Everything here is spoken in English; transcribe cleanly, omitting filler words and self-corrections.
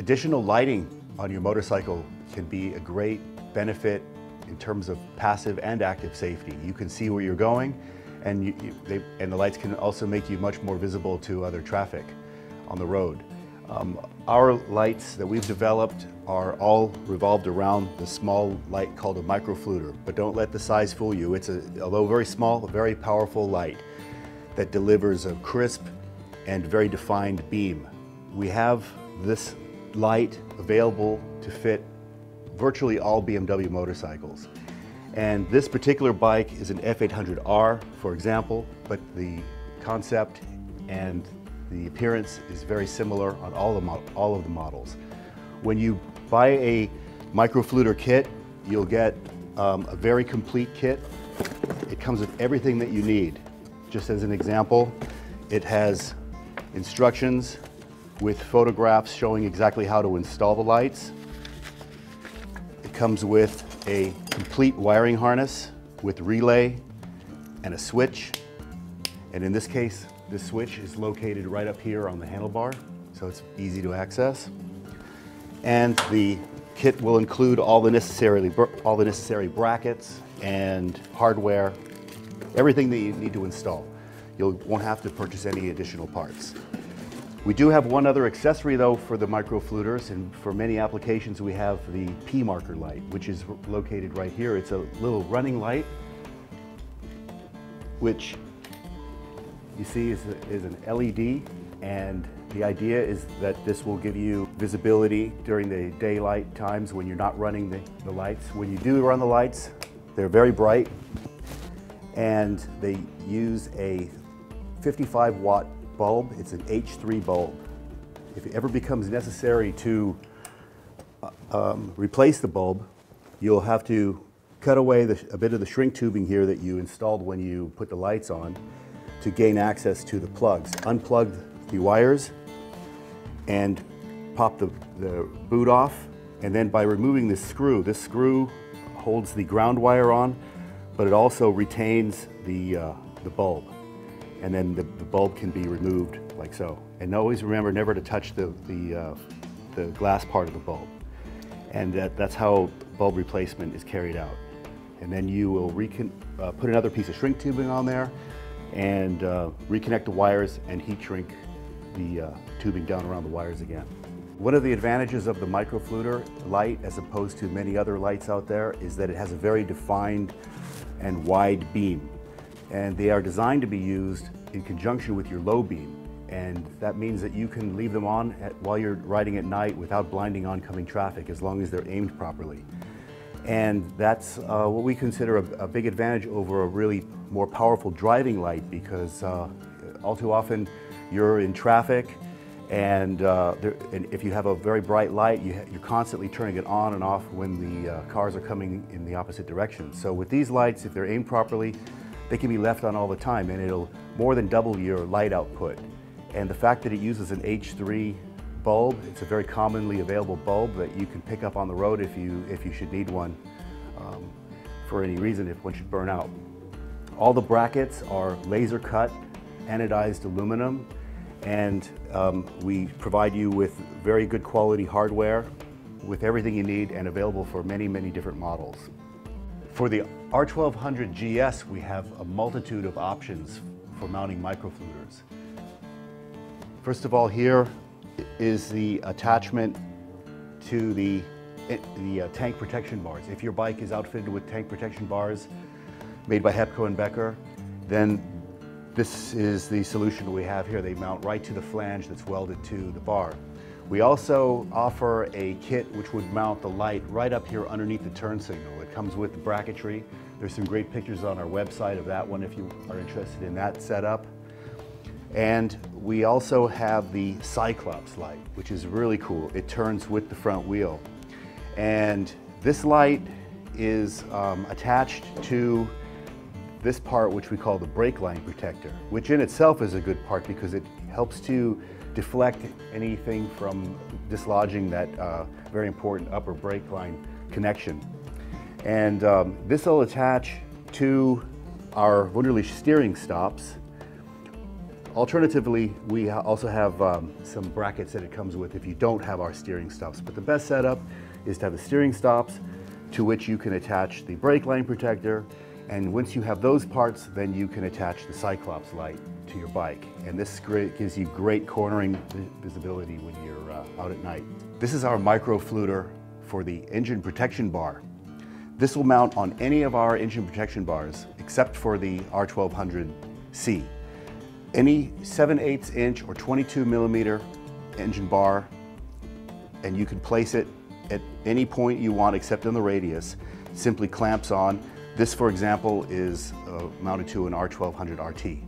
Additional lighting on your motorcycle can be a great benefit in terms of passive and active safety. You can see where you're going, and the lights can also make you much more visible to other traffic on the road. Our lights that we've developed are all revolved around the small light called a microflooter, but don't let the size fool you. It's although very small, a very powerful light that delivers a crisp and very defined beam. We have this light available to fit virtually all BMW motorcycles. And this particular bike is an F800R, for example, but the concept and the appearance is very similar on all of the models. When you buy a microflooter kit, you'll get a very complete kit. It comes with everything that you need. Just as an example, it has instructions with photographs showing exactly how to install the lights. It comes with a complete wiring harness with relay and a switch. And in this case, the switch is located right up here on the handlebar, so it's easy to access. And the kit will include all the necessary brackets and hardware, everything that you need to install. You won't have to purchase any additional parts. We do have one other accessory though for the microflooters, and for many applications we have the P marker light, which is located right here. It's a little running light, which you see is an LED, and the idea is that this will give you visibility during the daylight times when you're not running the lights. When you do run the lights, they're very bright, and they use a 55-watt bulb. It's an H3 bulb. If it ever becomes necessary to replace the bulb, you'll have to cut away a bit of the shrink tubing here that you installed when you put the lights on to gain access to the plugs. Unplug the wires and pop the boot off, and then by removing this screw holds the ground wire on, but it also retains the bulb. And then the bulb can be removed like so. And always remember never to touch the glass part of the bulb. And that's how bulb replacement is carried out. And then you will put another piece of shrink tubing on there and reconnect the wires and heat shrink the tubing down around the wires again. One of the advantages of the microflooter light, as opposed to many other lights out there, is that it has a very defined and wide beam. And they are designed to be used in conjunction with your low beam. And that means that you can leave them on while you're riding at night without blinding oncoming traffic, as long as they're aimed properly. And that's what we consider a big advantage over a really more powerful driving light, because all too often you're in traffic, and if you have a very bright light, you're constantly turning it on and off when the cars are coming in the opposite direction. So with these lights, if they're aimed properly, they can be left on all the time, and it'll more than double your light output. And the fact that it uses an H3 bulb, it's a very commonly available bulb that you can pick up on the road if you should need one for any reason, if one should burn out. All the brackets are laser cut, anodized aluminum, and we provide you with very good quality hardware with everything you need, and available for many, many different models. For the R1200 GS, we have a multitude of options for mounting microflooters. First of all, here is the attachment to the tank protection bars. If your bike is outfitted with tank protection bars made by Hepco and Becker, then this is the solution we have here. They mount right to the flange that's welded to the bar. We also offer a kit which would mount the light right up here underneath the turn signal. It comes with the bracketry. There's some great pictures on our website of that one if you are interested in that setup. And we also have the Cyclops Light, which is really cool. It turns with the front wheel. And this light is attached to this part, which we call the brake line protector, which in itself is a good part because it helps to deflect anything from dislodging that very important upper brake line connection. And this will attach to our Wunderlich steering stops. Alternatively, we also have some brackets that it comes with if you don't have our steering stops. But the best setup is to have the steering stops to which you can attach the brake line protector. And once you have those parts, then you can attach the Cyclops Light to your bike. And this gives you great cornering visibility when you're out at night. This is our microflooter for the engine protection bar. This will mount on any of our engine protection bars except for the R1200C. Any 7/8 inch or 22 millimeter engine bar, and you can place it at any point you want except in the radius, simply clamps on. This, for example, is mounted to an R1200 RT.